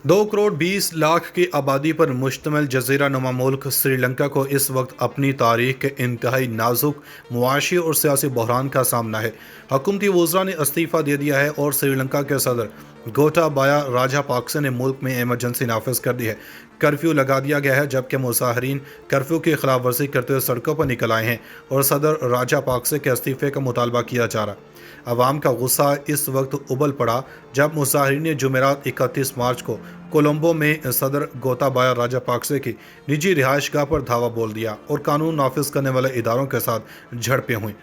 2 करोड़ 20 लाख की आबादी पर मुश्तमिल जजीरा नुमा मुल्क श्रीलंका को इस वक्त अपनी तारीख के इंतहाई नाजुक मुआशी और सियासी बहरान का सामना है। हुकूमती वज़रा ने इस्तीफ़ा दे दिया है और श्रीलंका के सदर गोटाबाया राजापाक्से ने मुल्क में एमरजेंसी नाफिज कर दी है। कर्फ्यू लगा दिया गया है, जबकि मुसाहरीन कर्फ्यू की खिलाफ वर्जी करते हुए सड़कों पर निकल आए हैं और सदर राजापाक्से के इस्तीफ़े का मुतालबा किया जा रहा है। अवाम का गुस्सा इस वक्त उबल पड़ा जब मुसाहरीन ने जुमेरात 31 मार्च को कोलंबो में सदर गोताबाया राजापाक्से की निजी रिहाइशगाह पर धावा बोल दिया और कानून नाफिज करने वाले इदारों के साथ झड़पें हुईं।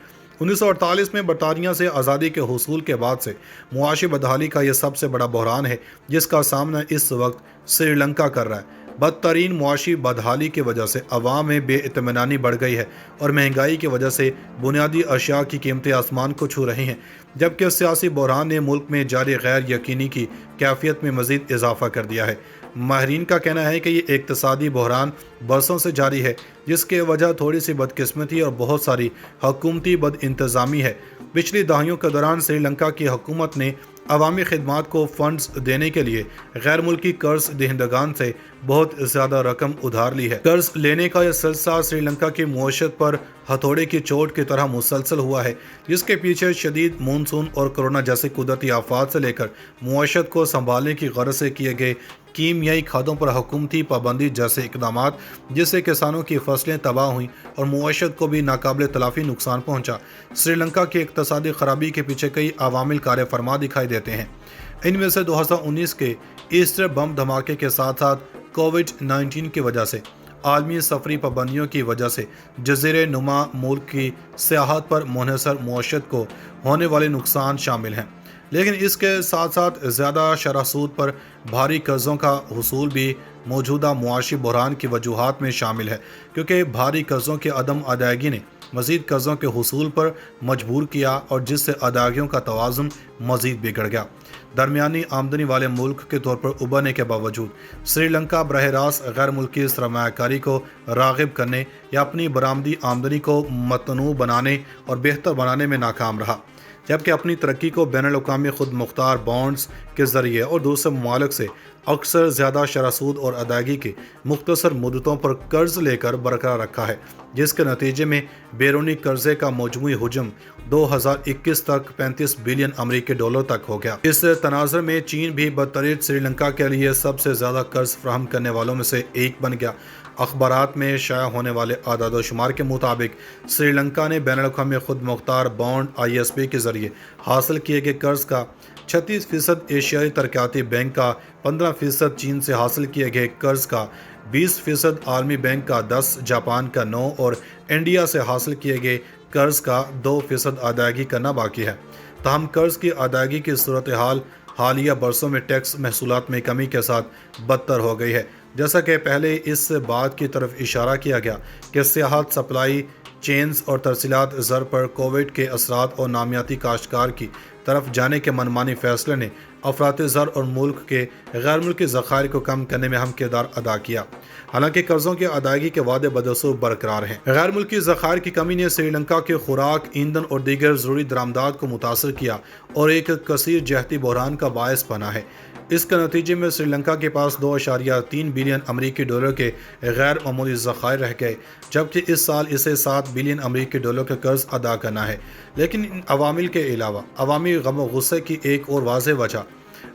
1948 में बरतानिया से आज़ादी के हुसूल के बाद से मुआशी बदहाली का यह सबसे बड़ा बहरान है जिसका सामना इस वक्त श्रीलंका कर रहा है। बदतरीन मुआशी बदहाली की वजह से अवाम में बेइत्मीनानी बढ़ गई है और महंगाई की वजह से बुनियादी अशिया की कीमतें आसमान को छू रही हैं, जबकि सियासी बहरान ने मुल्क में जारी गैर यकीनी की कैफियत में मज़ीद इजाफा कर दिया है। माहरीन का कहना है कि ये इक़्तिसादी बहरान बरसों से जारी है, जिसकी वजह थोड़ी सी बदकिस्मती और बहुत सारी हुकूमती बदइंतज़ामी है। पिछली दहाइयों के दौरान श्रीलंका की हुकूमत ने अवामी खिदमात को फंड्स देने के लिए गैर मुल्की कर्ज दहिंदगान से बहुत ज़्यादा रकम उधार ली है। कर्ज लेने का यह सिलसिला श्रीलंका की मुआशत पर हथौड़े की चोट की तरह मुसलसल हुआ है, जिसके पीछे शदीद मानसून और कोरोना जैसे कुदरती आफात से लेकर मुआशत को संभालने की गरज से किए गए कीमियाई खादों पर हुकूमती पाबंदी जैसे इकदाम, जिससे किसानों की फसलें तबाह हुईं और मुआशत को भी नाकाबिल तलाफी नुकसान पहुंचा। श्रीलंका की इक़्तिसादी खराबी के पीछे कई अवामिल कार फरमा दिखाई देते हैं। इनमें से 2019 के ईस्टर बम धमाके के साथ साथ कोविड-19 की वजह से आलमी सफरी पाबंदियों की वजह से जजीरे नुमा मुल्क की सियाहत पर मुनहसर मुआशत को होने वाले नुकसान शामिल हैं। लेकिन इसके साथ साथ ज़्यादा शरह सूद पर भारी कर्ज़ों का हुसूल भी मौजूदा मुआशी बहरान की वजूहात में शामिल है, क्योंकि भारी कर्ज़ों की अदम अदायगी ने मज़ीद कर्ज़ों के हुसूल पर मजबूर किया और जिससे अदायगियों का तवाज़ुन मज़ीद बिगड़ गया। दरमियानी आमदनी वाले मुल्क के तौर पर उभरने के बावजूद श्रीलंका बरह रास्त गैर मुल्की सरमायाकारी को राग़िब करने या अपनी बरामदी आमदनी को मतनू बनाने और बेहतर बनाने में नाकाम रहा, जबकि अपनी तरक्की को बैनुल-अक़वामी खुद मुख्तार बॉन्ड्स के ज़रिए और दूसरे ममालिक से अक्सर ज़्यादा शरह सूद और अदायगी की मुख्तसर मुद्दतों पर कर्ज लेकर बरकरार रखा है, जिसके नतीजे में बैरूनी कर्जे का मजमूई हजम 2021 तक 35 बिलियन अमरीकी डॉलर तक हो गया। इस तनाज़र में चीन भी बदतरीन श्रीलंका के लिए सबसे ज़्यादा कर्ज फराहम करने वालों में से एक बन गया। अखबारात में शाया होने वाले आदाद शुमार के मुताबिक श्रीलंका ने बैनुल-अक़वामी खुद मुख्तार बॉन्ड ISB के ज़रिए हासिल किए गए कर्ज का 36% एशियाई तरक्याती बैंक का, 15% चीन से हासिल किए गए कर्ज का, 20% आलमी बैंक का, 10 जापान का, 9 और इंडिया से हासिल किए गए कर्ज का 2% अदायगी करना बाकी है। ताहम कर्ज की अदायगी की सूरत हाल हालिया बरसों में टैक्स महसूलात में कमी के साथ बदतर हो गई है। जैसा कि पहले इस बात की तरफ इशारा किया गया कि सियाहत सप्लाई चेन्स और तरसीलात ज़र पर कोविड के असरात और नामियाती काश्तकार की तरफ जाने के मनमानी फैसले ने अफरात ज़र और मुल्क के गैर मुल्की ज़खायर को कम करने में अहम किरदार अदा किया। हालांकि कर्ज़ों की अदायगी के वादे बदसूर बरकरार हैं। गैर मुल्की ज़खायर की कमी ने श्रीलंका के खुराक, ईंधन और दीगर ज़रूरी दरामदात को मुतासर किया और एक कसीर जहती बहरान का बायस बना है। इसके नतीजे में श्रीलंका के पास 2.3 बिलियन अमरीकी डॉलर के गैर मामूली ज़खायर रह गए, जबकि इस साल इसे 7 बिलियन अमरीकी डॉलर का कर्ज अदा करना है। लेकिन इन अवामिल के अलावा अवामी गम व गुस्से की एक और वाज़ेह वजह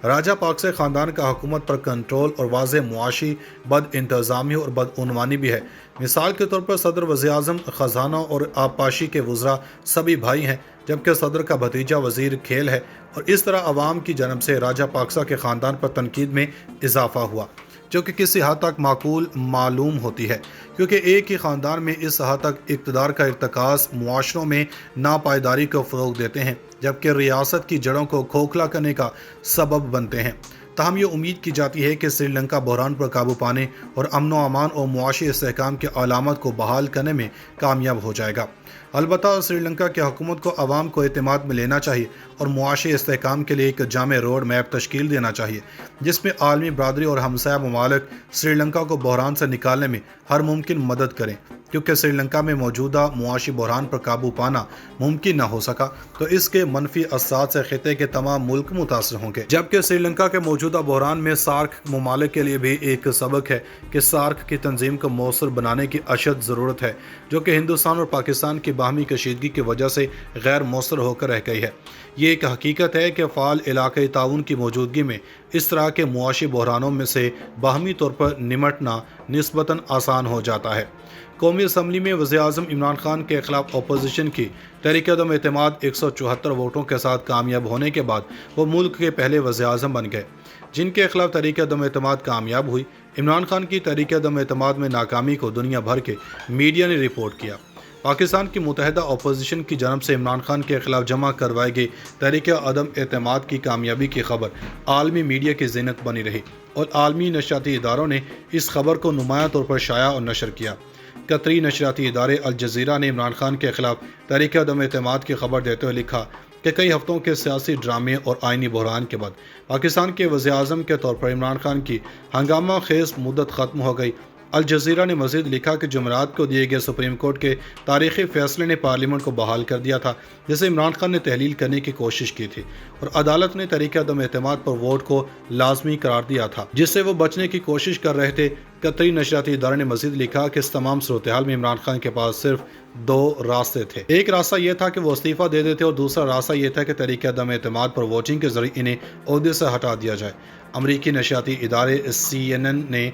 राजापाक्से ख़ानदान का हुकूमत पर कंट्रोल और वाज़ेह मुआशी बद इंतज़ामी और बदउनवानी भी है। मिसाल के तौर पर सदर वज़ीर-ए-आज़म, ख़जाना और आबपाशी के वज़रा सभी भाई हैं, जबकि सदर का भतीजा वज़ीर खेल है और इस तरह अवाम की जानब से राजापाक्सा के ख़ानदान पर तनकीद में इजाफ़ा हुआ, जो कि किसी हद तक माकूल मालूम होती है, क्योंकि एक ही ख़ानदान में इस हद तक इक़्तिदार का इर्तिकाज़ मुआशरों में नापायदारी को फ़रोग़ देते हैं, जबकि रियासत की जड़ों को खोखला करने का सबब बनते हैं। ताहम ये उम्मीद की जाती है कि श्रीलंका बहरान पर काबू पाने और अमन व अमान और मुआशी इस्तेहकाम की अलामत को बहाल करने में कामयाब हो जाएगा। अलबत्ता श्रीलंका की हुकूमत को अवाम को एतमाद में लेना चाहिए और मुआशी इस्तेहकाम के लिए एक जामे रोड मैप तश्कील देना चाहिए, जिसमें आलमी बरादरी और हमसाया ममालिक श्रीलंका को बहरान से निकालने में हर मुमकिन मदद करें, क्योंकि श्रीलंका में मौजूदा मुआशी बहरान पर काबू पाना मुमकिन न हो सका तो इसके मनफी असरात से खिते के तमाम मुल्क मुतासर होंगे, जबकि श्रीलंका के मौजूदा موجودہ بحران میں سارک ممالک کے لیے بھی ایک سبق ہے کہ سارک کی تنظیم کو مؤثر بنانے کی اشد ضرورت ہے، جو کہ ہندوستان اور پاکستان کی باہمی کشیدگی کی وجہ سے غیر مؤثر ہو کر رہ گئی ہے۔ یہ ایک حقیقت ہے کہ فعال علاقائی تعاون کی موجودگی میں اس طرح کے معاشی بحرانوں میں سے باہمی طور پر نمٹنا نسبتاً آسان ہو جاتا ہے۔ قومی اسمبلی میں وزیراعظم عمران خان کے خلاف اپوزیشن کی تحریک عدم اعتماد 174 ووٹوں کے ساتھ کامیاب ہونے کے بعد وہ ملک کے پہلے وزیراعظم بن گئے جن کے خلاف تحریک عدم اعتماد کامیاب ہوئی۔ عمران خان کی تحریک عدم اعتماد میں ناکامی کو دنیا بھر کے میڈیا نے رپورٹ کیا۔ پاکستان کی متحدہ اپوزیشن کی جانب سے عمران خان کے خلاف جمع کروائی گئی تحریک عدم اعتماد کی کامیابی کی خبر عالمی میڈیا کی زینت بنی رہی اور عالمی نشریاتی اداروں نے اس خبر کو نمایاں طور پر شائع اور نشر کیا۔ قطری نشریاتی ادارے الجزیرہ نے عمران خان کے خلاف تحریک عدم اعتماد کی خبر دیتے ہوئے لکھا کہ کئی ہفتوں کے سیاسی ڈرامے اور آئینی بحران کے بعد پاکستان کے وزیراعظم کے طور پر عمران خان کی ہنگامہ خیز مدت ختم ہو گئی۔ الجزیرہ نے مزید لکھا کہ جمعرات کو دیے گئے سپریم کورٹ کے تاریخی فیصلے نے پارلیمنٹ کو بحال کر دیا تھا جسے عمران خان نے تحلیل کرنے کی کوشش کی تھی اور عدالت نے تحریک عدم اعتماد پر ووٹ کو لازمی قرار دیا تھا جس سے وہ بچنے کی کوشش کر رہے تھے۔ قطری نشریاتی ادارے نے مزید لکھا کہ اس تمام صورتحال میں عمران خان کے پاس صرف دو راستے تھے۔ ایک راستہ یہ تھا کہ وہ استعفیٰ دے دیتے اور دوسرا راستہ یہ تھا کہ تحریک عدم اعتماد پر ووٹنگ کے ذریعے انہیں عہدے سے ہٹا دیا جائے۔ امریکی نشریاتی ادارے CNN نے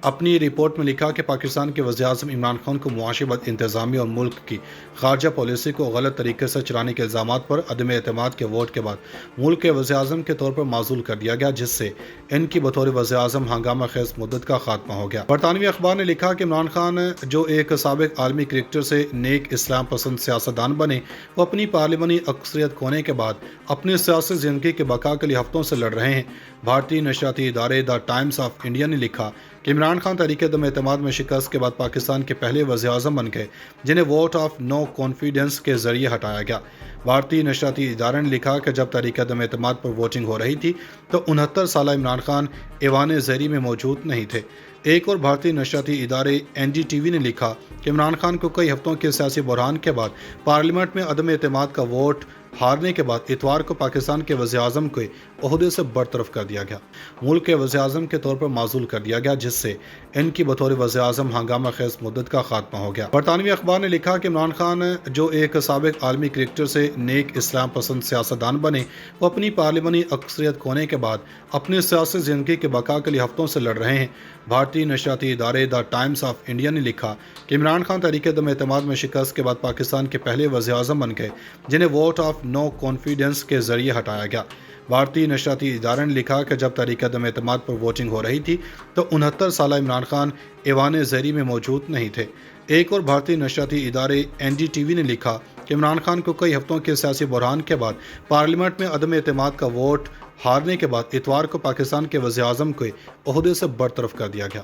اپنی رپورٹ میں لکھا کہ پاکستان کے وزیراعظم عمران خان کو معاشی بد انتظامی اور ملک کی خارجہ پالیسی کو غلط طریقے سے چلانے کے الزامات پر عدم اعتماد کے ووٹ کے بعد ملک کے وزیراعظم کے طور پر معزول کر دیا گیا جس سے ان کی بطور وزیراعظم ہنگامہ خیز مدت کا خاتمہ ہو گیا۔ برطانوی اخبار نے لکھا کہ عمران خان جو ایک سابق عالمی کرکٹر سے نیک اسلام پسند سیاستدان بنے، وہ اپنی پارلیمانی اکثریت کھونے کے بعد اپنی سیاسی زندگی کے بقا کے لیے ہفتوں سے لڑ رہے ہیں۔ بھارتی نشریاتی ادارے دا ٹائمز آف انڈیا نے لکھا کہ عمران خان تحریک عدم اعتماد میں شکست کے بعد پاکستان کے پہلے وزیراعظم بن گئے جنہیں ووٹ آف نو کانفیڈنس کے ذریعے ہٹایا گیا۔ بھارتی نشریاتی ادارے نے لکھا کہ جب تحریک عدم اعتماد پر ووٹنگ ہو رہی تھی تو 69 سالہ عمران خان ایوان زیری میں موجود نہیں تھے۔ ایک اور بھارتی نشریاتی ادارے NDTV نے لکھا کہ عمران خان کو کئی ہفتوں کے سیاسی بحران کے بعد پارلیمنٹ میں عدم اعتماد کا ووٹ ہارنے کے بعد اتوار کو پاکستان کے وزیراعظم کو عہدے سے برطرف کر دیا گیا، ملک کے وزیراعظم کے طور پر معزول کر دیا گیا جس سے ان کی بطور وزیراعظم ہنگامہ خیز مدت کا خاتمہ ہو گیا۔ برطانوی اخبار نے لکھا کہ عمران خان جو ایک سابق عالمی کرکٹر سے نیک اسلام پسند سیاستدان بنے، وہ اپنی پارلیمانی اکثریت کھونے کے بعد اپنی سیاسی زندگی کے بقا کے لیے ہفتوں سے لڑ رہے ہیں۔ بھارتی نشریاتی ادارے دا ٹائمز آف انڈیا نے لکھا کہ عمران خان تحریک عدم اعتماد میں شکست کے بعد پاکستان کے پہلے وزیراعظم بن گئے جنہیں ووٹ آف نو کانفیڈنس کے ذریعے ہٹایا گیا۔ بھارتی نشریاتی ادارے نے لکھا کہ جب تحریک عدم اعتماد پر ووٹنگ ہو رہی تھی تو 69 سالہ عمران خان ایوان زیری میں موجود نہیں تھے۔ ایک اور بھارتی نشریاتی ادارے NDTV نے لکھا کہ عمران خان کو کئی ہفتوں کے سیاسی بحران کے بعد پارلیمنٹ میں عدم اعتماد کا ووٹ ہارنے کے بعد اتوار کو پاکستان کے وزیراعظم کو عہدے سے برطرف کر دیا گیا۔